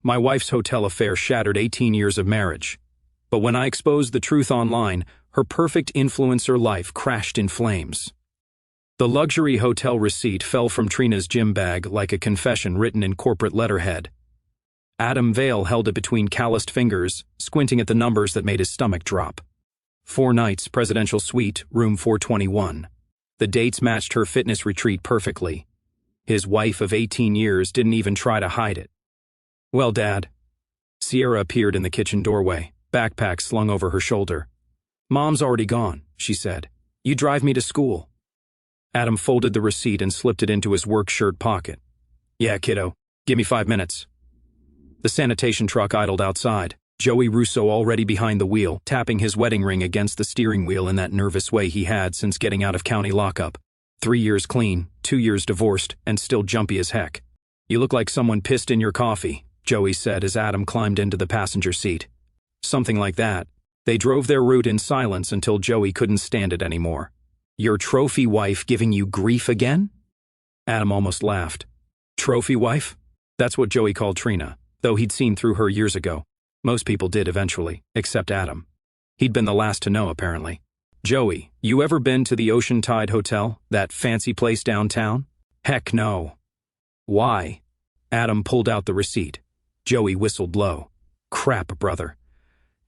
My wife's hotel affair shattered 18 years of marriage. But when I exposed the truth online, her perfect influencer life crashed in flames. The luxury hotel receipt fell from Trina's gym bag like a confession written in corporate letterhead. Adam Vale held it between calloused fingers, squinting at the numbers that made his stomach drop. 4 nights, presidential suite, room 421. The dates matched her fitness retreat perfectly. His wife of 18 years didn't even try to hide it. "Well, Dad." Sierra appeared in the kitchen doorway, backpack slung over her shoulder. "Mom's already gone," she said. "You drive me to school." Adam folded the receipt and slipped it into his work shirt pocket. "Yeah, kiddo. Give me 5 minutes." The sanitation truck idled outside, Joey Russo already behind the wheel, tapping his wedding ring against the steering wheel in that nervous way he had since getting out of county lockup. 3 years clean, 2 years divorced, and still jumpy as heck. "You look like someone pissed in your coffee," Joey said as Adam climbed into the passenger seat. Something like that. They drove their route in silence until Joey couldn't stand it anymore. "Your trophy wife giving you grief again?" Adam almost laughed. Trophy wife? That's what Joey called Trina, though he'd seen through her years ago. Most people did eventually, except Adam. He'd been the last to know, apparently. "Joey, you ever been to the Ocean Tide Hotel, that fancy place downtown?" "Heck no." "Why?" Adam pulled out the receipt. Joey whistled low. "Crap, brother.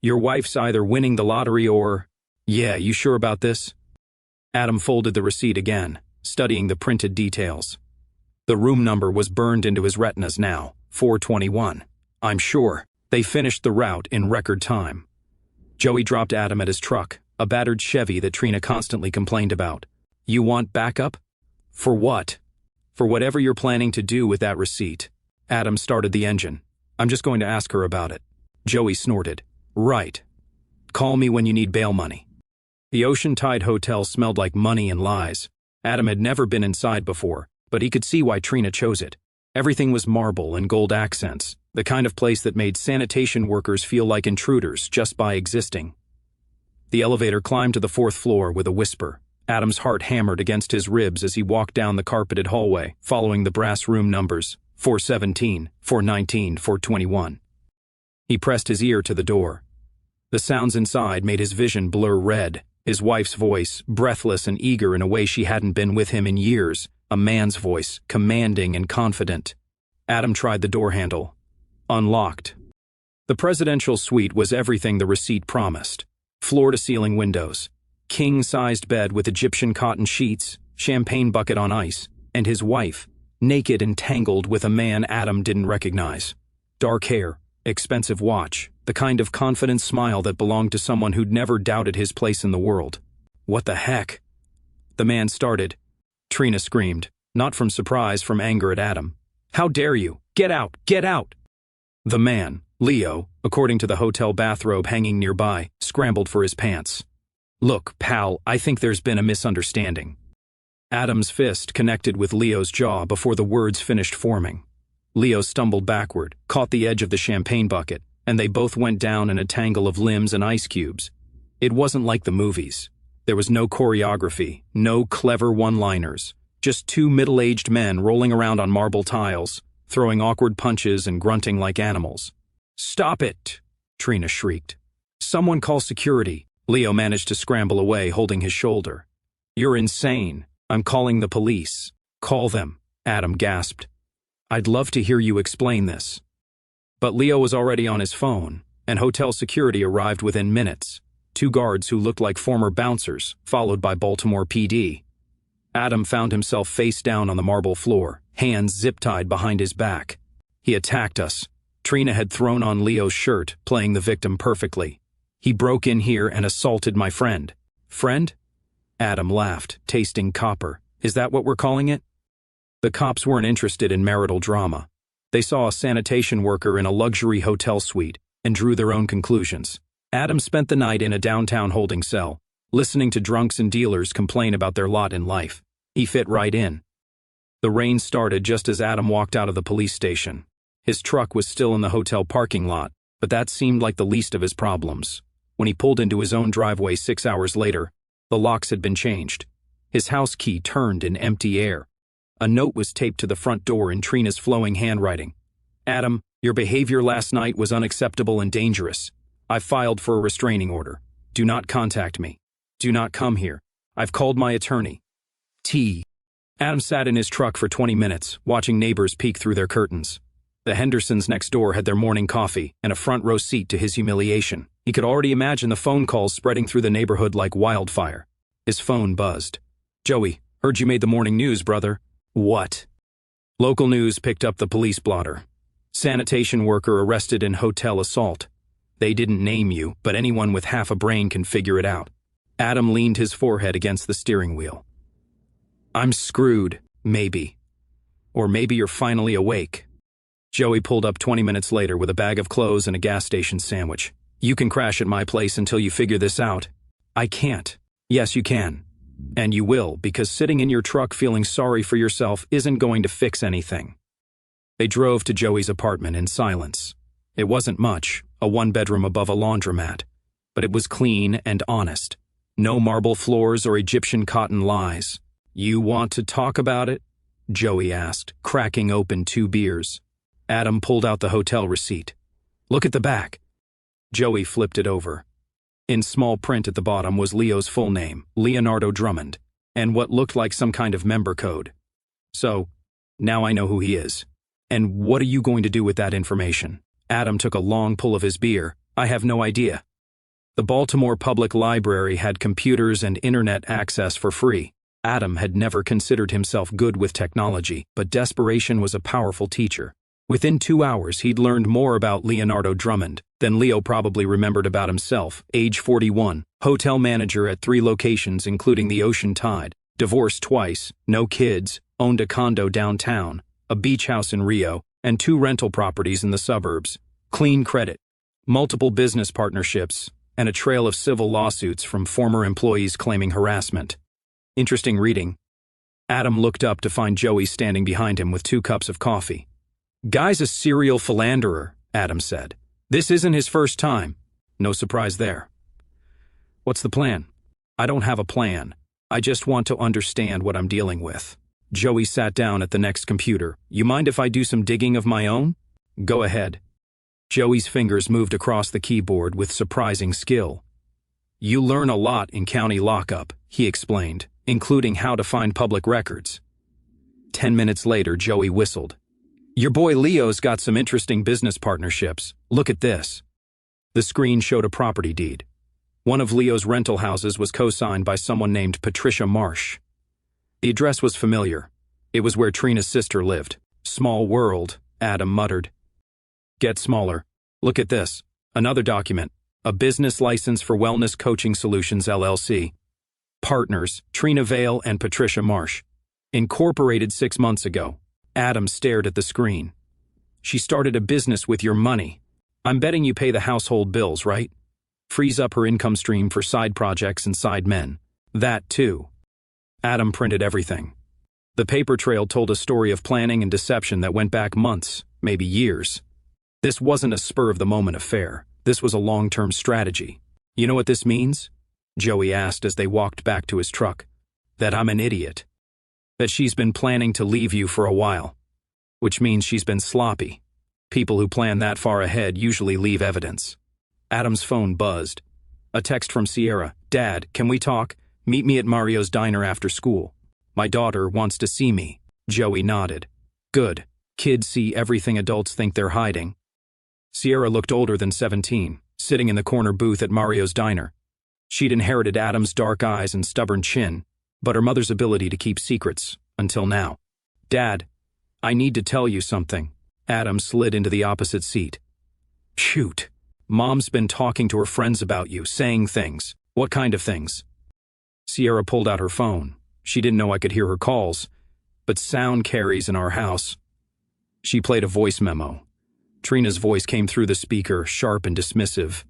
Your wife's either winning the lottery or—" "Yeah, you sure about this?" Adam folded the receipt again, studying the printed details. The room number was burned into his retinas now, 421. "I'm sure." They finished the route in record time. Joey dropped Adam at his truck, a battered Chevy that Trina constantly complained about. "You want backup?" "For what?" "For whatever you're planning to do with that receipt." Adam started the engine. "I'm just going to ask her about it." Joey snorted. "Right. Call me when you need bail money." The Ocean Tide Hotel smelled like money and lies. Adam had never been inside before, but he could see why Trina chose it. Everything was marble and gold accents, the kind of place that made sanitation workers feel like intruders just by existing. The elevator climbed to the 4th floor with a whisper. Adam's heart hammered against his ribs as he walked down the carpeted hallway, following the brass room numbers, 417, 419, 421. He pressed his ear to the door. The sounds inside made his vision blur red, his wife's voice, breathless and eager in a way she hadn't been with him in years, a man's voice, commanding and confident. Adam tried the door handle. Unlocked. The presidential suite was everything the receipt promised. Floor-to-ceiling windows, king-sized bed with Egyptian cotton sheets, champagne bucket on ice, and his wife, naked and tangled with a man Adam didn't recognize. Dark hair, expensive watch, the kind of confident smile that belonged to someone who'd never doubted his place in the world. "What the heck?" The man started. Trina screamed, not from surprise, from anger at Adam. "How dare you? Get out! Get out!" The man, Leo, according to the hotel bathrobe hanging nearby, scrambled for his pants. "Look, pal, I think there's been a misunderstanding." Adam's fist connected with Leo's jaw before the words finished forming. Leo stumbled backward, caught the edge of the champagne bucket, and they both went down in a tangle of limbs and ice cubes. It wasn't like the movies. There was no choreography, no clever one-liners, just 2 middle-aged men rolling around on marble tiles, throwing awkward punches and grunting like animals. "Stop it!" Trina shrieked. "Someone call security." Leo managed to scramble away, holding his shoulder. "You're insane. I'm calling the police." "Call them," Adam gasped. "I'd love to hear you explain this." But Leo was already on his phone, and hotel security arrived within minutes. 2 guards who looked like former bouncers, followed by Baltimore PD. Adam found himself face down on the marble floor, hands zip-tied behind his back. "He attacked us." Trina had thrown on Leo's shirt, playing the victim perfectly. "He broke in here and assaulted my friend." "Friend?" Adam laughed, tasting copper. "Is that what we're calling it?" The cops weren't interested in marital drama. They saw a sanitation worker in a luxury hotel suite and drew their own conclusions. Adam spent the night in a downtown holding cell, listening to drunks and dealers complain about their lot in life. He fit right in. The rain started just as Adam walked out of the police station. His truck was still in the hotel parking lot, but that seemed like the least of his problems. When he pulled into his own driveway 6 hours later, the locks had been changed. His house key turned in empty air. A note was taped to the front door in Trina's flowing handwriting. "Adam, Your behavior last night was unacceptable and dangerous. I've filed for a restraining order. Do not contact me. Do not come here. I've called my attorney. T. Adam sat in his truck for 20 minutes, watching neighbors peek through their curtains. The Hendersons next door had their morning coffee and a front row seat to his humiliation. He could already imagine the phone calls spreading through the neighborhood like wildfire. His phone buzzed. Joey, heard you made the morning news, brother. What? Local news picked up the police blotter. Sanitation worker arrested in hotel assault. They didn't name you, but anyone with half a brain can figure it out. Adam leaned his forehead against the steering wheel. I'm screwed, maybe. Or maybe you're finally awake. Joey pulled up 20 minutes later with a bag of clothes and a gas station sandwich. You can crash at my place until you figure this out. I can't. Yes, you can. And you will, because sitting in your truck feeling sorry for yourself isn't going to fix anything. They drove to Joey's apartment in silence. It wasn't much, a one-bedroom above a laundromat. But it was clean and honest. No marble floors or Egyptian cotton lies. You want to talk about it? Joey asked, cracking open 2 beers. Adam pulled out the hotel receipt. Look at the back. Joey flipped it over. In small print at the bottom was Leo's full name, Leonardo Drummond, and what looked like some kind of member code. So, now I know who he is. And what are you going to do with that information? Adam took a long pull of his beer. I have no idea. The Baltimore Public Library had computers and internet access for free. Adam had never considered himself good with technology, but desperation was a powerful teacher. Within 2 hours, he'd learned more about Leonardo Drummond than Leo probably remembered about himself. Age 41, hotel manager at 3 locations including the Ocean Tide, divorced twice, no kids, owned a condo downtown, a beach house in Rio, and 2 rental properties in the suburbs. Clean credit, multiple business partnerships, and a trail of civil lawsuits from former employees claiming harassment. Interesting reading. Adam looked up to find Joey standing behind him with 2 cups of coffee. Guy's a serial philanderer, Adam said. This isn't his first time. No surprise there. What's the plan? I don't have a plan. I just want to understand what I'm dealing with. Joey sat down at the next computer. You mind if I do some digging of my own? Go ahead. Joey's fingers moved across the keyboard with surprising skill. You learn a lot in county lockup, he explained, including how to find public records. 10 minutes later, Joey whistled. Your boy Leo's got some interesting business partnerships. Look at this. The screen showed a property deed. One of Leo's rental houses was co-signed by someone named Patricia Marsh. The address was familiar. It was where Trina's sister lived. Small world, Adam muttered. Get smaller. Look at this. Another document. A business license for Wellness Coaching Solutions, LLC. Partners, Trina Vale and Patricia Marsh. Incorporated 6 months ago. Adam stared at the screen. She started a business with your money. I'm betting you pay the household bills, right? Frees up her income stream for side projects and side men. That too. Adam printed everything. The paper trail told a story of planning and deception that went back months, maybe years. This wasn't a spur-of-the-moment affair. This was a long-term strategy. You know what this means? Joey asked as they walked back to his truck. That I'm an idiot. That she's been planning to leave you for a while. Which means she's been sloppy. People who plan that far ahead usually leave evidence. Adam's phone buzzed. A text from Sierra. Dad, can we talk? Meet me at Mario's diner after school. My daughter wants to see me. Joey nodded. Good. Kids see everything adults think they're hiding. Sierra looked older than 17, sitting in the corner booth at Mario's diner. She'd inherited Adam's dark eyes and stubborn chin, but her mother's ability to keep secrets, until now. Dad, I need to tell you something. Adam slid into the opposite seat. Shoot. Mom's been talking to her friends about you, saying things. What kind of things? Sierra pulled out her phone. She didn't know I could hear her calls, but sound carries in our house. She played a voice memo. Trina's voice came through the speaker, sharp and dismissive.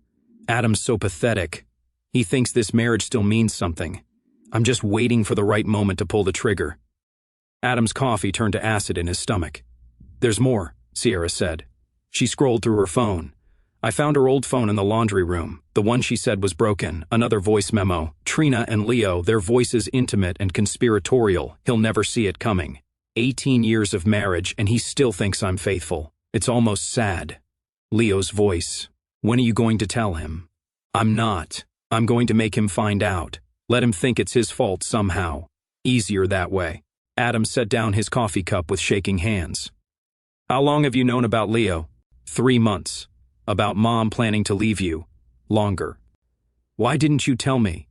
Adam's so pathetic. He thinks this marriage still means something. I'm just waiting for the right moment to pull the trigger. Adam's coffee turned to acid in his stomach. There's more, Sierra said. She scrolled through her phone. I found her old phone in the laundry room, the one she said was broken. Another voice memo. Trina and Leo, their voices intimate and conspiratorial. He'll never see it coming. 18 years of marriage and he still thinks I'm faithful. It's almost sad. Leo's voice. When are you going to tell him? I'm not. I'm going to make him find out. Let him think it's his fault somehow. Easier that way. Adam set down his coffee cup with shaking hands. How long have you known about Leo? 3 months. About Mom planning to leave you. Longer. Why didn't you tell me?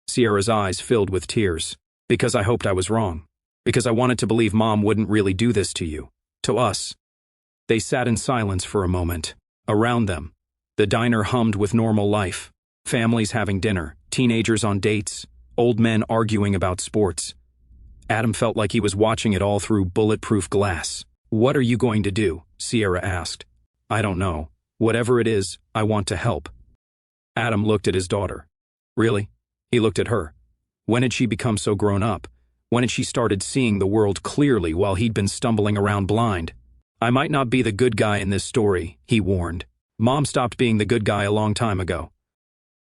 Sierra's eyes filled with tears. Because I hoped I was wrong. Because I wanted to believe Mom wouldn't really do this to you. To us. They sat in silence for a moment. Around them, the diner hummed with normal life. Families having dinner, teenagers on dates, old men arguing about sports. Adam felt like he was watching it all through bulletproof glass. What are you going to do? Sierra asked. I don't know. Whatever it is, I want to help. Adam looked at his daughter. Really? He looked at her. When had she become so grown up? When had she started seeing the world clearly while he'd been stumbling around blind? I might not be the good guy in this story, he warned. Mom stopped being the good guy a long time ago.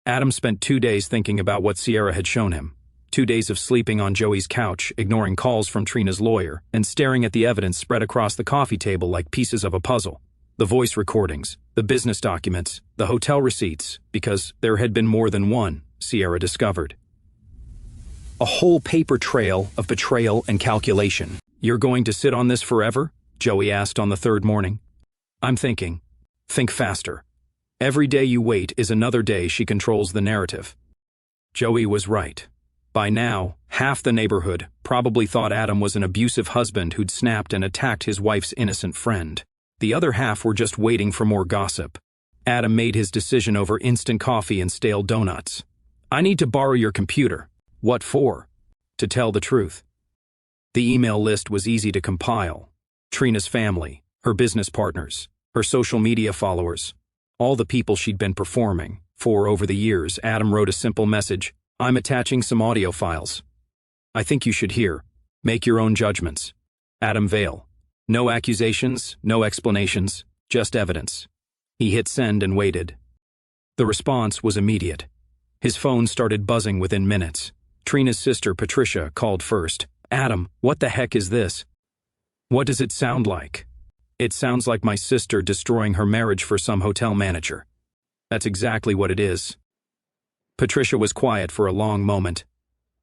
Adam spent 2 days thinking about what Sierra had shown him. 2 days of sleeping on Joey's couch, ignoring calls from Trina's lawyer, and staring at the evidence spread across the coffee table like pieces of a puzzle. The voice recordings, the business documents, the hotel receipts, because there had been more than one, Sierra discovered. A whole paper trail of betrayal and calculation. You're going to sit on this forever? Joey asked on the 3rd morning. I'm thinking. Think faster. Every day you wait is another day she controls the narrative. Joey was right. By now, half the neighborhood probably thought Adam was an abusive husband who'd snapped and attacked his wife's innocent friend. The other half were just waiting for more gossip. Adam made his decision over instant coffee and stale donuts. I need to borrow your computer. What for? To tell the truth. The email list was easy to compile. Trina's family, her business partners, her social media followers, all the people she'd been performing for over the years. Adam wrote a simple message. I'm attaching some audio files. I think you should hear. Make your own judgments. Adam Vale. No accusations, no explanations, just evidence. He hit send and waited. The response was immediate. His phone started buzzing within minutes. Trina's sister, Patricia, called first. Adam, what the heck is this? What does it sound like? It sounds like my sister destroying her marriage for some hotel manager. That's exactly what it is. Patricia was quiet for a long moment.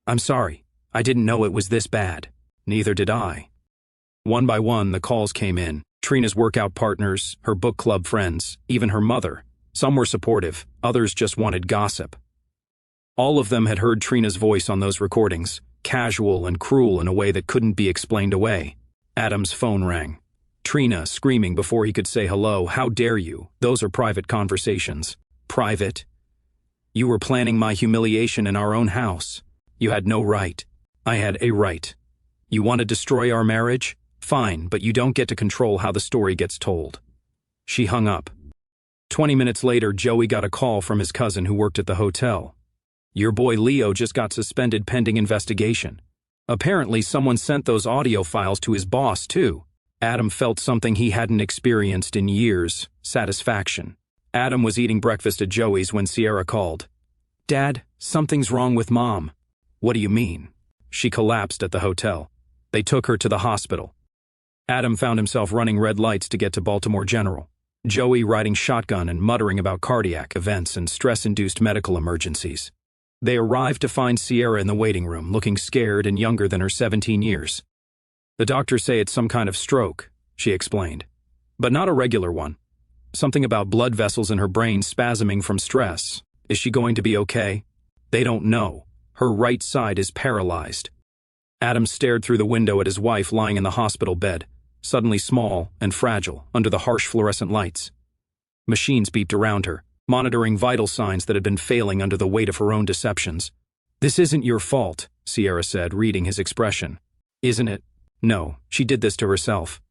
I'm sorry. I didn't know it was this bad. Neither did I. One by one, the calls came in. Trina's workout partners, her book club friends, even her mother. Some were supportive, others just wanted gossip. All of them had heard Trina's voice on those recordings, casual and cruel in a way that couldn't be explained away. Adam's phone rang. Trina screaming before he could say hello. How dare you? Those are private conversations. Private? You were planning my humiliation in our own house. You had no right. I had a right. You want to destroy our marriage? Fine, but you don't get to control how the story gets told. She hung up. 20 minutes later, Joey got a call from his cousin who worked at the hotel. Your boy Leo just got suspended pending investigation. Apparently, someone sent those audio files to his boss, too. Adam felt something he hadn't experienced in years, satisfaction. Adam was eating breakfast at Joey's when Sierra called. Dad, something's wrong with Mom. What do you mean? She collapsed at the hotel. They took her to the hospital. Adam found himself running red lights to get to Baltimore General. Joey riding shotgun and muttering about cardiac events and stress-induced medical emergencies. They arrived to find Sierra in the waiting room, looking scared and younger than her 17 years. The doctors say it's some kind of stroke, she explained. But not a regular one. Something about blood vessels in her brain spasming from stress. Is she going to be okay? They don't know. Her right side is paralyzed. Adam stared through the window at his wife lying in the hospital bed, suddenly small and fragile under the harsh fluorescent lights. Machines beeped around her, monitoring vital signs that had been failing under the weight of her own deceptions. This isn't your fault, Sierra said, reading his expression. Isn't it? No, she did this to herself.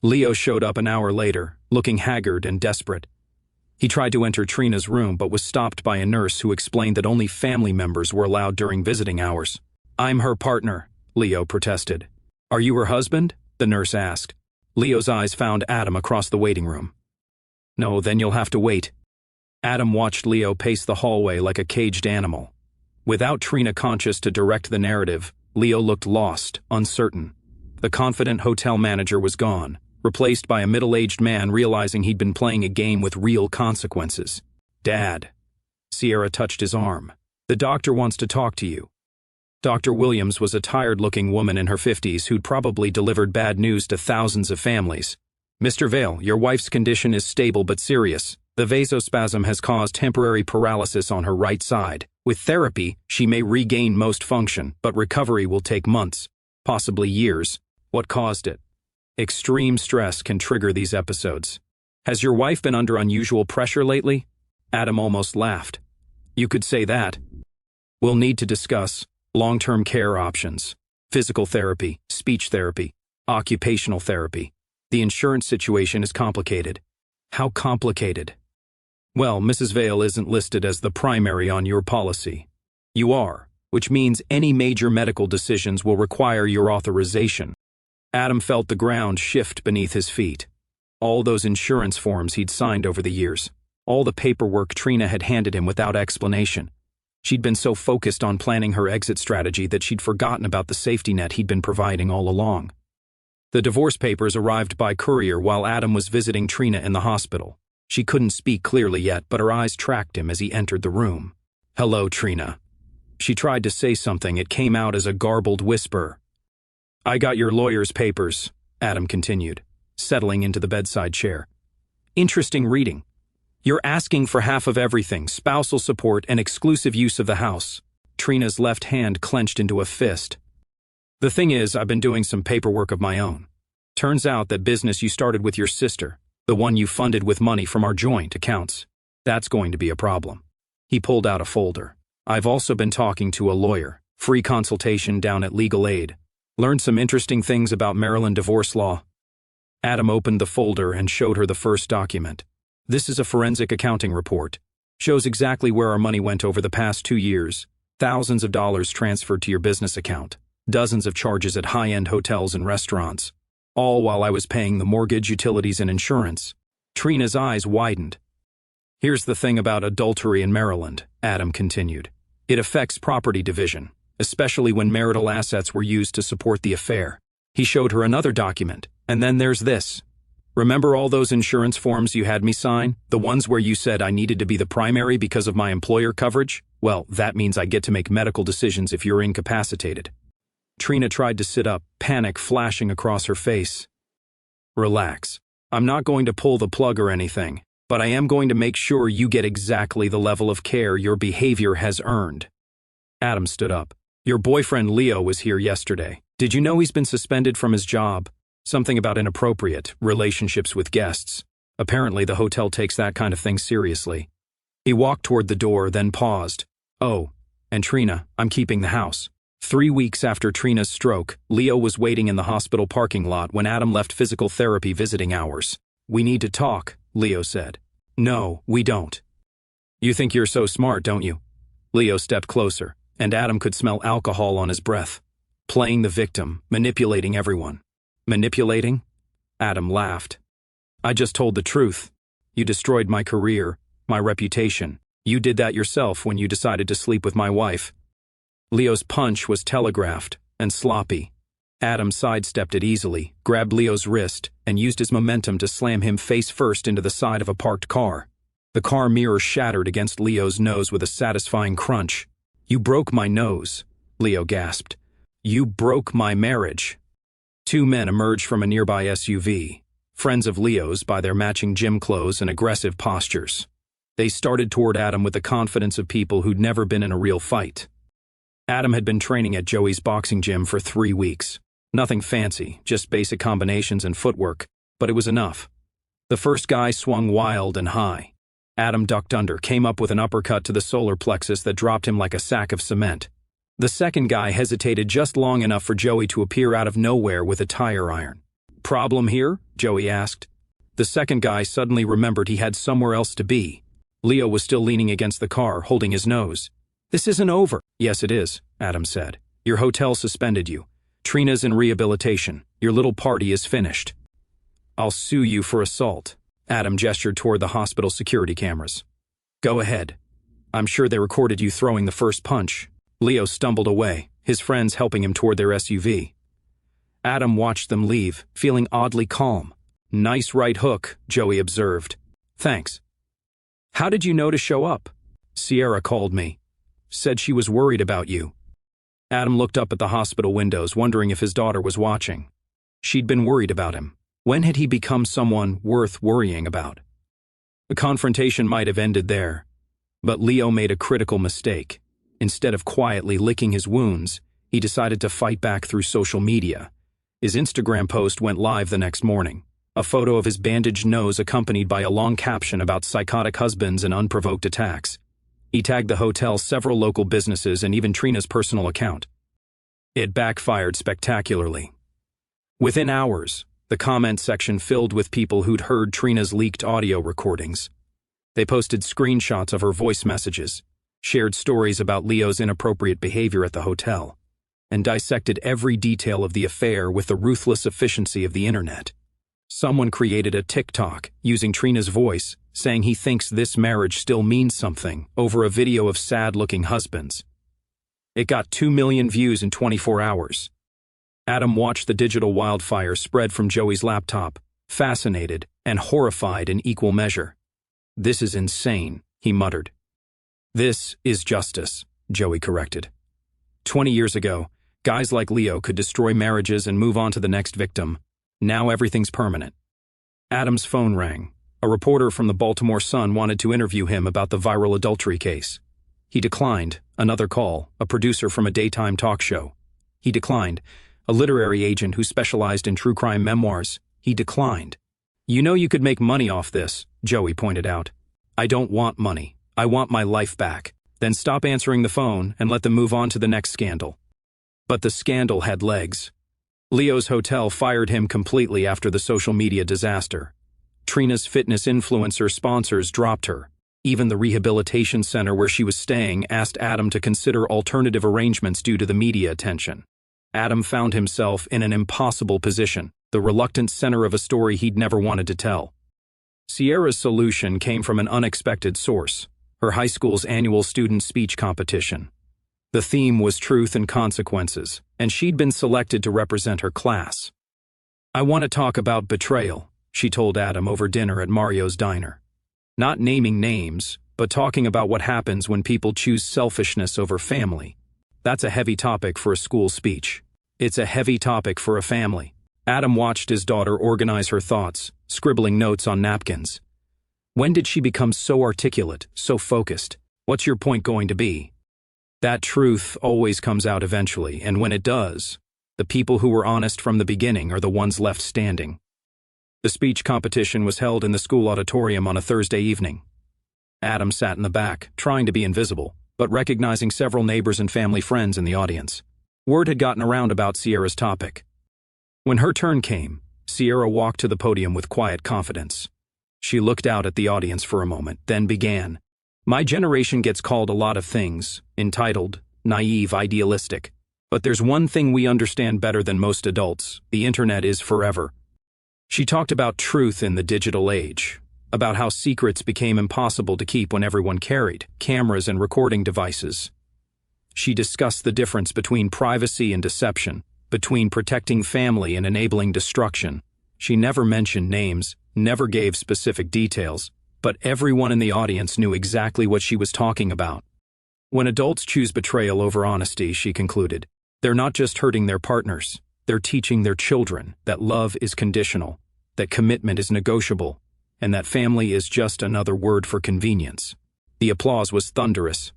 Leo showed up an hour later, looking haggard and desperate. He tried to enter Trina's room but was stopped by a nurse who explained that only family members were allowed during visiting hours. I'm her partner, Leo protested. Are you her husband? The nurse asked. Leo's eyes found Adam across the waiting room. No, then you'll have to wait. Adam watched Leo pace the hallway like a caged animal. Without Trina conscious to direct the narrative, Leo looked lost, uncertain. The confident hotel manager was gone, replaced by a middle-aged man realizing he'd been playing a game with real consequences. "Dad." Sierra touched his arm. "The doctor wants to talk to you." Dr. Williams was a tired-looking woman in her 50s who'd probably delivered bad news to thousands of families. "Mr. Vale, your wife's condition is stable but serious. The vasospasm has caused temporary paralysis on her right side. With therapy, she may regain most function, but recovery will take months, possibly years." "What caused it?" "Extreme stress can trigger these episodes." "Has your wife been under unusual pressure lately?" Adam almost laughed. "You could say that." "We'll need to discuss long-term care options, physical therapy, speech therapy, occupational therapy. The insurance situation is complicated." "How complicated?" "Well, Mrs. Vale isn't listed as the primary on your policy. You are, which means any major medical decisions will require your authorization." Adam felt the ground shift beneath his feet. All those insurance forms he'd signed over the years, all the paperwork Trina had handed him without explanation. She'd been so focused on planning her exit strategy that she'd forgotten about the safety net he'd been providing all along. The divorce papers arrived by courier while Adam was visiting Trina in the hospital. She couldn't speak clearly yet, but her eyes tracked him as he entered the room. "Hello, Trina." She tried to say something. It came out as a garbled whisper. "I got your lawyer's papers," Adam continued, settling into the bedside chair. "Interesting reading. You're asking for half of everything, spousal support and exclusive use of the house." Trina's left hand clenched into a fist. "The thing is, I've been doing some paperwork of my own. Turns out that business you started with your sister, the one you funded with money from our joint accounts, that's going to be a problem." He pulled out a folder. "I've also been talking to a lawyer, free consultation down at Legal Aid. Learned some interesting things about Maryland divorce law." Adam opened the folder and showed her the first document. "This is a forensic accounting report. Shows exactly where our money went over the past 2 years. Thousands of dollars transferred to your business account. Dozens of charges at high-end hotels and restaurants. All while I was paying the mortgage, utilities, and insurance." Trina's eyes widened. "Here's the thing about adultery in Maryland," Adam continued. "It affects property division, especially when marital assets were used to support the affair." He showed her another document. "And then there's this. Remember all those insurance forms you had me sign? The ones where you said I needed to be the primary because of my employer coverage? Well, that means I get to make medical decisions if you're incapacitated." Trina tried to sit up, panic flashing across her face. "Relax. I'm not going to pull the plug or anything, but I am going to make sure you get exactly the level of care your behavior has earned." Adam stood up. "Your boyfriend Leo was here yesterday. Did you know he's been suspended from his job? Something about inappropriate relationships with guests. Apparently the hotel takes that kind of thing seriously." He walked toward the door, then paused. "Oh, and Trina, I'm keeping the house." 3 weeks after Trina's stroke, Leo was waiting in the hospital parking lot when Adam left physical therapy visiting hours. "We need to talk," Leo said. "No, we don't." "You think you're so smart, don't you?" Leo stepped closer, and Adam could smell alcohol on his breath. "Playing the victim, manipulating everyone." "Manipulating?" Adam laughed. "I just told the truth. You destroyed my career, my reputation. You did that yourself when you decided to sleep with my wife." Leo's punch was telegraphed and sloppy. Adam sidestepped it easily, grabbed Leo's wrist, and used his momentum to slam him face first into the side of a parked car. The car mirror shattered against Leo's nose with a satisfying crunch. "You broke my nose," Leo gasped. "You broke my marriage." 2 men emerged from a nearby SUV, friends of Leo's by their matching gym clothes and aggressive postures. They started toward Adam with the confidence of people who'd never been in a real fight. Adam had been training at Joey's boxing gym for 3 weeks. Nothing fancy, just basic combinations and footwork, but it was enough. The first guy swung wild and high. Adam ducked under, came up with an uppercut to the solar plexus that dropped him like a sack of cement. The second guy hesitated just long enough for Joey to appear out of nowhere with a tire iron. "Problem here?" Joey asked. The second guy suddenly remembered he had somewhere else to be. Leo was still leaning against the car, holding his nose. "This isn't over." "Yes, it is," Adam said. "Your hotel suspended you. Trina's in rehabilitation. Your little party is finished." "I'll sue you for assault." Adam gestured toward the hospital security cameras. "Go ahead. I'm sure they recorded you throwing the first punch." Leo stumbled away, his friends helping him toward their SUV. Adam watched them leave, feeling oddly calm. Nice right hook, Joey observed. Thanks. How did you know to show up? Sierra called me. Said she was worried about you. Adam looked up at the hospital windows, wondering if his daughter was watching. She'd been worried about him. When had he become someone worth worrying about? The confrontation might have ended there, but Leo made a critical mistake. Instead of quietly licking his wounds, he decided to fight back through social media. His Instagram post went live the next morning. A photo of his bandaged nose accompanied by a long caption about psychotic husbands and unprovoked attacks. He tagged the hotel, several local businesses, and even Trina's personal account. It backfired spectacularly. Within hours, the comment section filled with people who'd heard Trina's leaked audio recordings. They posted screenshots of her voice messages, shared stories about Leo's inappropriate behavior at the hotel, and dissected every detail of the affair with the ruthless efficiency of the internet. Someone created a TikTok using Trina's voice, saying he thinks this marriage still means something, over a video of sad-looking husbands. It got 2 million views in 24 hours. Adam watched the digital wildfire spread from Joey's laptop, fascinated and horrified in equal measure. This is insane, he muttered. This is justice, Joey corrected. 20 years ago, guys like Leo could destroy marriages and move on to the next victim. Now everything's permanent. Adam's phone rang. A reporter from the Baltimore Sun wanted to interview him about the viral adultery case. He declined. Another call, a producer from a daytime talk show. He declined. A literary agent who specialized in true crime memoirs. He declined. You know you could make money off this, Joey pointed out. I don't want money. I want my life back. Then stop answering the phone and let them move on to the next scandal. But the scandal had legs. Leo's hotel fired him completely after the social media disaster. Trina's fitness influencer sponsors dropped her. Even the rehabilitation center where she was staying asked Adam to consider alternative arrangements due to the media attention. Adam found himself in an impossible position, the reluctant center of a story he'd never wanted to tell. Sierra's solution came from an unexpected source, her high school's annual student speech competition. The theme was truth and consequences, and she'd been selected to represent her class. I want to talk about betrayal, she told Adam over dinner at Mario's diner. Not naming names, but talking about what happens when people choose selfishness over family. That's a heavy topic for a school speech. It's a heavy topic for a family. Adam watched his daughter organize her thoughts, scribbling notes on napkins. When did she become so articulate, so focused? What's your point going to be? That truth always comes out eventually, and when it does, the people who were honest from the beginning are the ones left standing. The speech competition was held in the school auditorium on a Thursday evening. Adam sat in the back, trying to be invisible, but recognizing several neighbors and family friends in the audience. Word had gotten around about Sierra's topic. When her turn came, Sierra walked to the podium with quiet confidence. She looked out at the audience for a moment, then began. My generation gets called a lot of things, entitled, naive, idealistic. But there's one thing we understand better than most adults: the internet is forever. She talked about truth in the digital age, about how secrets became impossible to keep when everyone carried cameras and recording devices. She discussed the difference between privacy and deception, between protecting family and enabling destruction. She never mentioned names, never gave specific details, but everyone in the audience knew exactly what she was talking about. When adults choose betrayal over honesty, she concluded, they're not just hurting their partners, they're teaching their children that love is conditional, that commitment is negotiable, and that family is just another word for convenience. The applause was thunderous.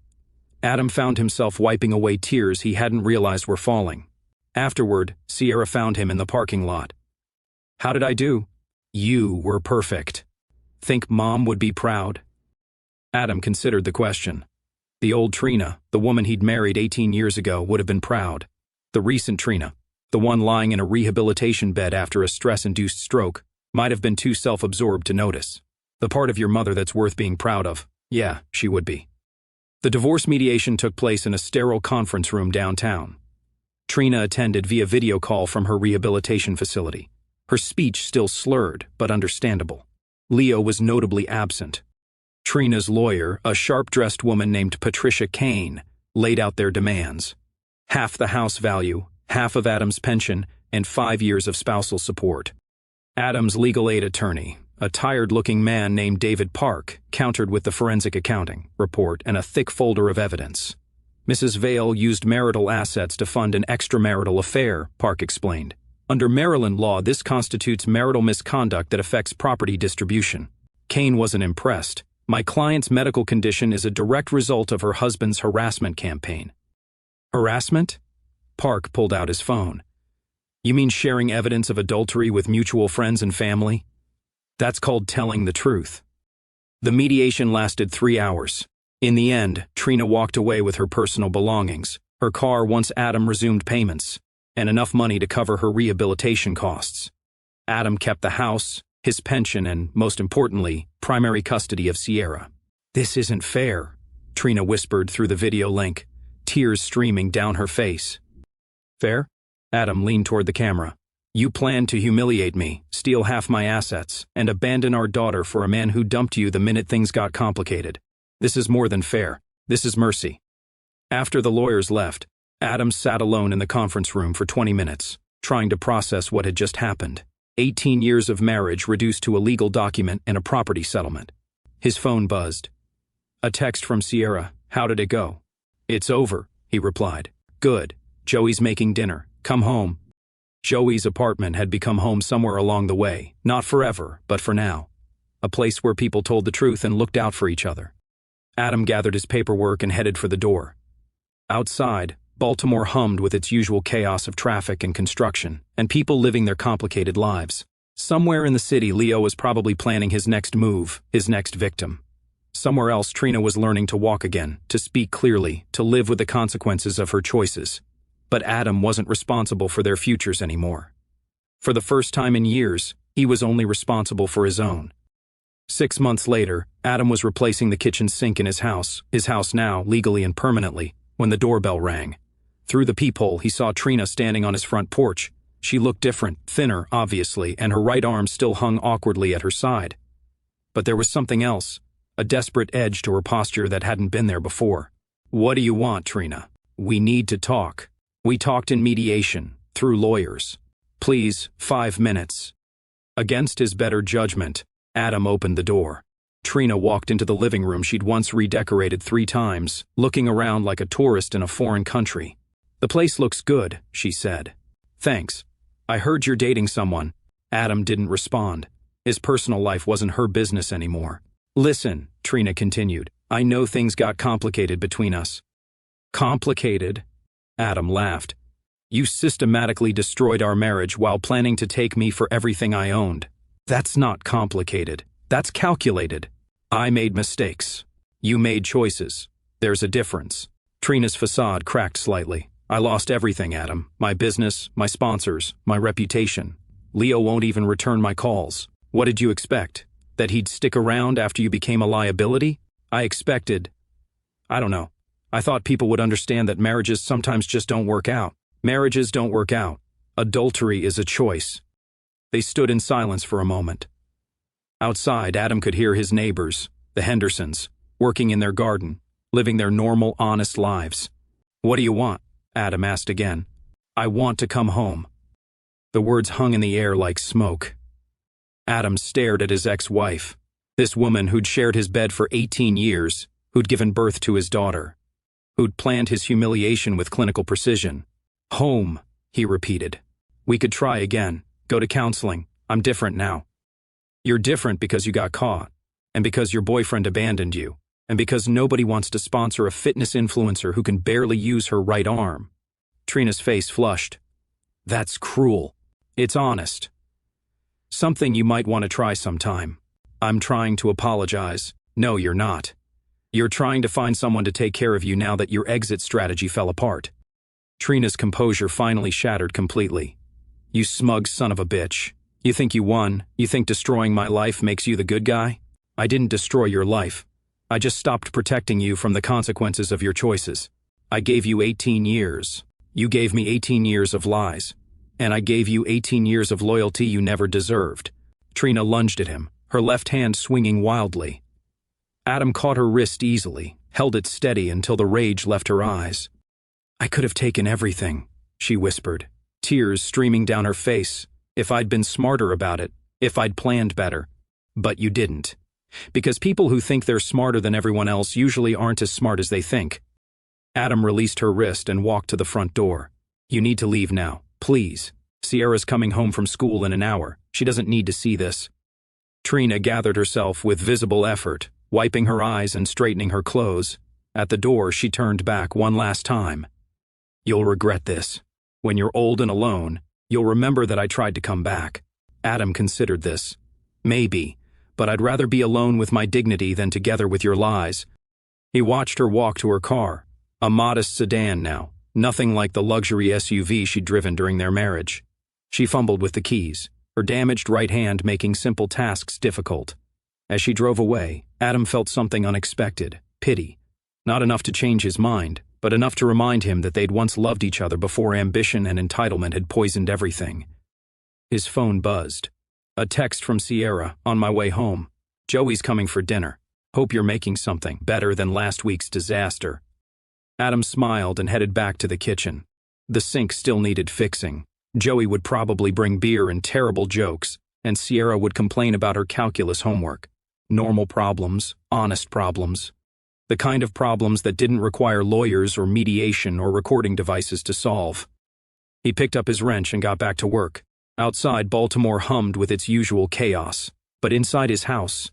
Adam found himself wiping away tears he hadn't realized were falling. Afterward, Sierra found him in the parking lot. How did I do? You were perfect. Think Mom would be proud? Adam considered the question. The old Trina, the woman he'd married 18 years ago, would have been proud. The recent Trina, the one lying in a rehabilitation bed after a stress-induced stroke, might have been too self-absorbed to notice. The part of your mother that's worth being proud of, yeah, she would be. The divorce mediation took place in a sterile conference room downtown. Trina attended via video call from her rehabilitation facility, her speech still slurred but understandable. Leo was notably absent. Trina's lawyer, a sharp-dressed woman named Patricia Kane, laid out their demands. Half the house value, half of Adam's pension, and 5 years of spousal support. Adam's legal aid attorney, a tired-looking man named David Park, countered with the forensic accounting report and a thick folder of evidence. Mrs. Vale used marital assets to fund an extramarital affair, Park explained. Under Maryland law, this constitutes marital misconduct that affects property distribution. Kane wasn't impressed. My client's medical condition is a direct result of her husband's harassment campaign. Harassment? Park pulled out his phone. You mean sharing evidence of adultery with mutual friends and family? That's called telling the truth. The mediation lasted 3 hours. In the end, Trina walked away with her personal belongings, her car once Adam resumed payments, and enough money to cover her rehabilitation costs. Adam kept the house, his pension, and, most importantly, primary custody of Sierra. This isn't fair, Trina whispered through the video link, tears streaming down her face. Fair? Adam leaned toward the camera. You planned to humiliate me, steal half my assets, and abandon our daughter for a man who dumped you the minute things got complicated. This is more than fair. This is mercy. After the lawyers left, Adam sat alone in the conference room for 20 minutes, trying to process what had just happened. 18 years of marriage reduced to a legal document and a property settlement. His phone buzzed. A text from Sierra. How did it go? It's over, he replied. Good. Joey's making dinner. Come home. Joey's apartment had become home somewhere along the way, not forever, but for now. A place where people told the truth and looked out for each other. Adam gathered his paperwork and headed for the door. Outside, Baltimore hummed with its usual chaos of traffic and construction, and people living their complicated lives. Somewhere in the city, Leo was probably planning his next move, his next victim. Somewhere else, Trina was learning to walk again, to speak clearly, to live with the consequences of her choices. But Adam wasn't responsible for their futures anymore. For the first time in years, he was only responsible for his own. 6 months later, Adam was replacing the kitchen sink in his house now, legally and permanently, when the doorbell rang. Through the peephole, he saw Trina standing on his front porch. She looked different, thinner, obviously, and her right arm still hung awkwardly at her side. But there was something else, a desperate edge to her posture that hadn't been there before. What do you want, Trina? We need to talk. We talked in mediation, through lawyers. Please, 5 minutes. Against his better judgment, Adam opened the door. Trina walked into the living room she'd once redecorated 3 times, looking around like a tourist in a foreign country. The place looks good, she said. Thanks. I heard you're dating someone. Adam didn't respond. His personal life wasn't her business anymore. Listen, Trina continued. I know things got complicated between us. Complicated? Adam laughed. You systematically destroyed our marriage while planning to take me for everything I owned. That's not complicated. That's calculated. I made mistakes. You made choices. There's a difference. Trina's facade cracked slightly. I lost everything, Adam. My business, my sponsors, my reputation. Leo won't even return my calls. What did you expect? That he'd stick around after you became a liability? I expected... I don't know. I thought people would understand that marriages sometimes just don't work out. Marriages don't work out. Adultery is a choice. They stood in silence for a moment. Outside, Adam could hear his neighbors, the Hendersons, working in their garden, living their normal, honest lives. What do you want? Adam asked again. I want to come home. The words hung in the air like smoke. Adam stared at his ex-wife, this woman who'd shared his bed for 18 years, who'd given birth to his daughter, who'd planned his humiliation with clinical precision. Home, he repeated. We could try again, go to counseling. I'm different now. You're different because you got caught, and because your boyfriend abandoned you, and because nobody wants to sponsor a fitness influencer who can barely use her right arm. Trina's face flushed. That's cruel. It's honest. Something you might want to try sometime. I'm trying to apologize. No, you're not. You're trying to find someone to take care of you now that your exit strategy fell apart. Trina's composure finally shattered completely. You smug son of a bitch. You think you won? You think destroying my life makes you the good guy? I didn't destroy your life. I just stopped protecting you from the consequences of your choices. I gave you 18 years. You gave me 18 years of lies. And I gave you 18 years of loyalty you never deserved. Trina lunged at him, her left hand swinging wildly. Adam caught her wrist easily, held it steady until the rage left her eyes. I could have taken everything, she whispered, tears streaming down her face. If I'd been smarter about it, If I'd planned better. But you didn't. Because people who think they're smarter than everyone else usually aren't as smart as they think. Adam released her wrist and walked to the front door. You need to leave now, please. Sierra's coming home from school in an hour. She doesn't need to see this. Trina gathered herself with visible effort, wiping her eyes and straightening her clothes. At the door, she turned back one last time. You'll regret this. When you're old and alone, you'll remember that I tried to come back. Adam considered this. Maybe, but I'd rather be alone with my dignity than together with your lies. He watched her walk to her car, a modest sedan now, nothing like the luxury SUV she'd driven during their marriage. She fumbled with the keys, her damaged right hand making simple tasks difficult. As she drove away, Adam felt something unexpected, pity. Not enough to change his mind, but enough to remind him that they'd once loved each other before ambition and entitlement had poisoned everything. His phone buzzed. A text from Sierra, on my way home. Joey's coming for dinner. Hope you're making something better than last week's disaster. Adam smiled and headed back to the kitchen. The sink still needed fixing. Joey would probably bring beer and terrible jokes, and Sierra would complain about her calculus homework. Normal problems, honest problems. The kind of problems that didn't require lawyers or mediation or recording devices to solve. He picked up his wrench and got back to work. Outside, Baltimore hummed with its usual chaos, but inside his house,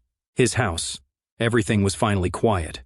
everything was finally quiet.